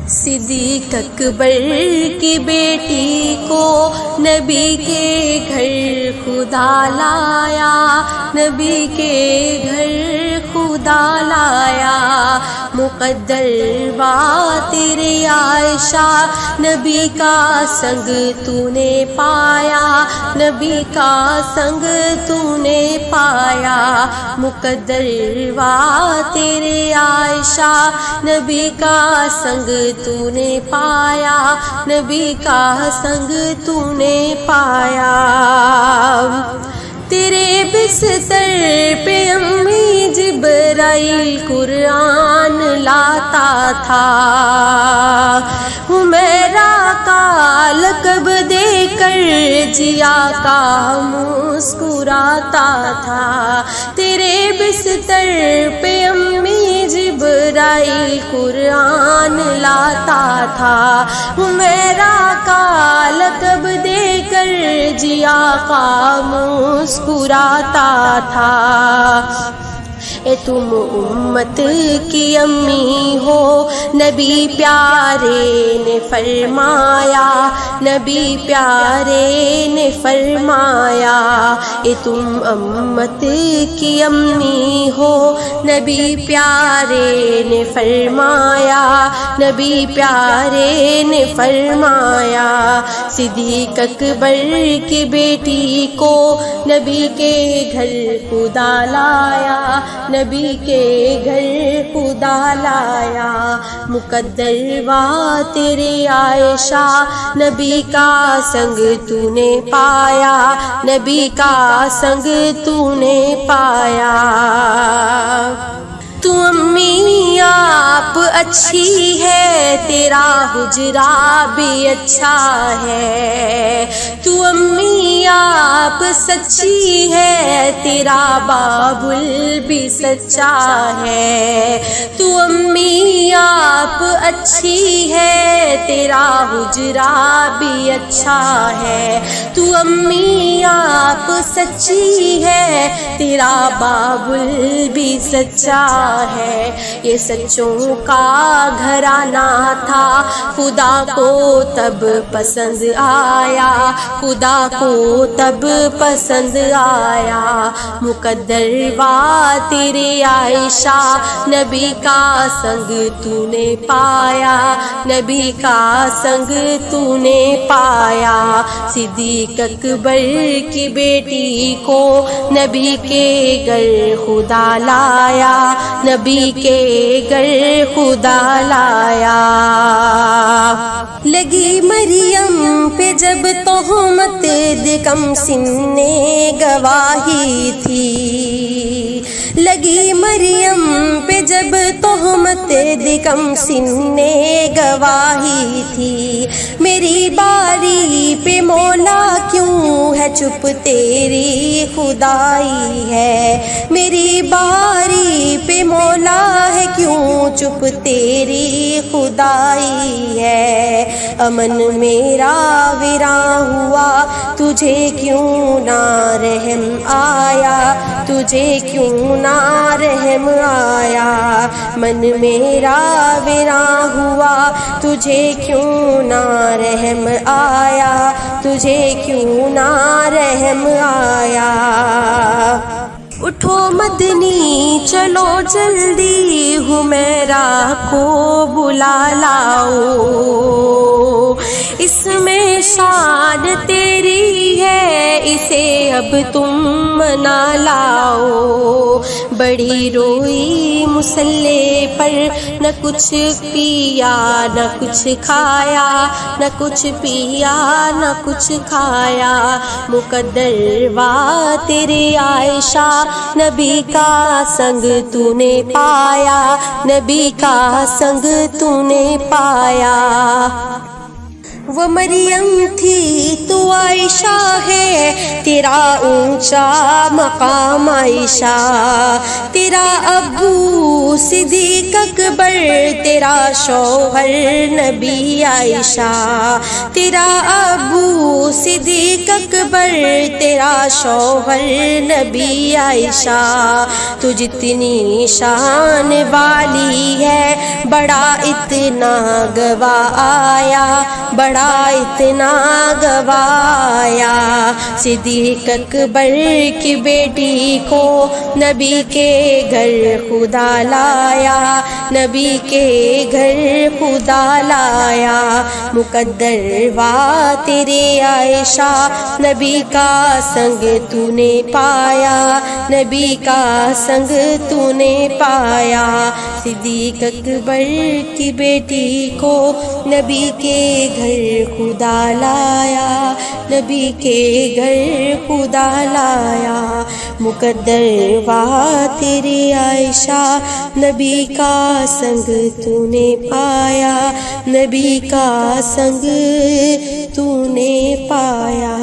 صدیق اکبر کی بیٹی کو نبی کے گھر خدا لایا، نبی کے گھر خدا لایا۔ مقدر بات تیری عائشہ، نبی کا سنگ تو نے پایا، نبی کا سنگ تو نے پایا۔ مقدر بات تیری عائشہ، نبی کا سنگ تو نے پایا، نبی کا سنگ تو نے پایا۔ تیرے بستر پہ امی جبرائیل قرآن لاتا تھا، حمیرہ کا لقب دے کر جیا کا مسکراتا تھا۔ تیرے بستر پہ امی جبرائیل قرآن لاتا تھا، حمیرہ کا لقب دے کر جیا کا مسکراتا تھا۔ اے تم امت کی امی ہو، نبی پیارے نے فرمایا، نبی پیارے نے فرمایا۔ اے تم امت کی امی ہو، نبی پیارے نے فرمایا، نبی پیارے نے فرمایا۔ صدیق اکبر کی بیٹی کو نبی کے گھر خدا لایا، نبی کے گھر خدا لایا۔ مقدر بات تیری عائشہ، نبی کا سنگ تو نے پایا، نبی کا سنگ تو نے پایا۔ تو امی آپ اچھی ہے، تیرا حجرہ بھی اچھا ہے۔ تو امی آپ سچی ہے، تیرا بابل بھی سچا ہے۔ تو امی آپ اچھی ہے، تیرا حجرہ بھی اچھا ہے۔ تو امی آپ سچی ہے، تیرا بابل بھی سچا ہے۔ یہ سچوں کا گھرانہ تھا، خدا کو تب پسند آیا، خدا کو تب پسند آیا۔ مقدر بات تیری عائشہ، نبی کا سنگ تو نے پایا، نبی کا سنگ تو نے پایا۔ صدیق اکبر کی بیٹی کو نبی کے گھر خدا لایا، نبی کے گھر خدا لایا۔ لگی مریم پہ جب تہمت کم سن گواہی تھی، لگی مریم پہ جب تہمت کم سن گواہی تھی۔ میری باری پہ مولا کیوں ہے چپ، تیری خدائی ہے۔ میری باری پہ مولا ہے کیوں چپ، تیری خدائی ہے۔ امن میرا ویراں ہوا، تجھے کیوں نہ رحم آیا، تجھے کیوں نہ رحم آیا۔ من میرا ویراں ہوا، تجھے کیوں نہ رحم آیا، تجھے کیوں نہ رحم آیا۔ اٹھو مدنی چلو جلدی، حمیرہ کو بلا لاؤ، اس میں شان تیری ہے، اسے اب تم منا لاؤ۔ بڑی روئی مصلی پر، نہ کچھ پیا نہ کچھ کھایا، نہ کچھ پیا نہ کچھ کھایا۔ مقدر بات تیری عائشہ، نبی کا سنگ تو نے پایا، نبی کا سنگ تو نے پایا۔ وہ مریم تھی تو عائشہ ہے، تیرا اونچا مقام عائشہ، تیرا ابو صدیق اکبر، تیرا شوہر نبی عائشہ، تیرا ابو صدیق اکبر، تیرا شوہر نبی عائشہ، تو جتنی شان والی ہے بڑا اتنا گواہ آیا، بڑا اتنا گواہ آیا، صدیق اکبر کی بیٹی کو نبی کے گھر خدا لایا، نبی کے گھر خدا لایا، مقدر وا تیرے عائشہ، نبی کا سنگ تو نے پایا، نبی کا سنگ تو نے پایا، صدیق اکبر کی بیٹی کو نبی کے گھر خدا لایا، نبی کے گھر خدا لایا، مقدر وا تیرے عائشہ، نبی کا سنگ تو نے پایا، نبی کا سنگ تو نے پایا۔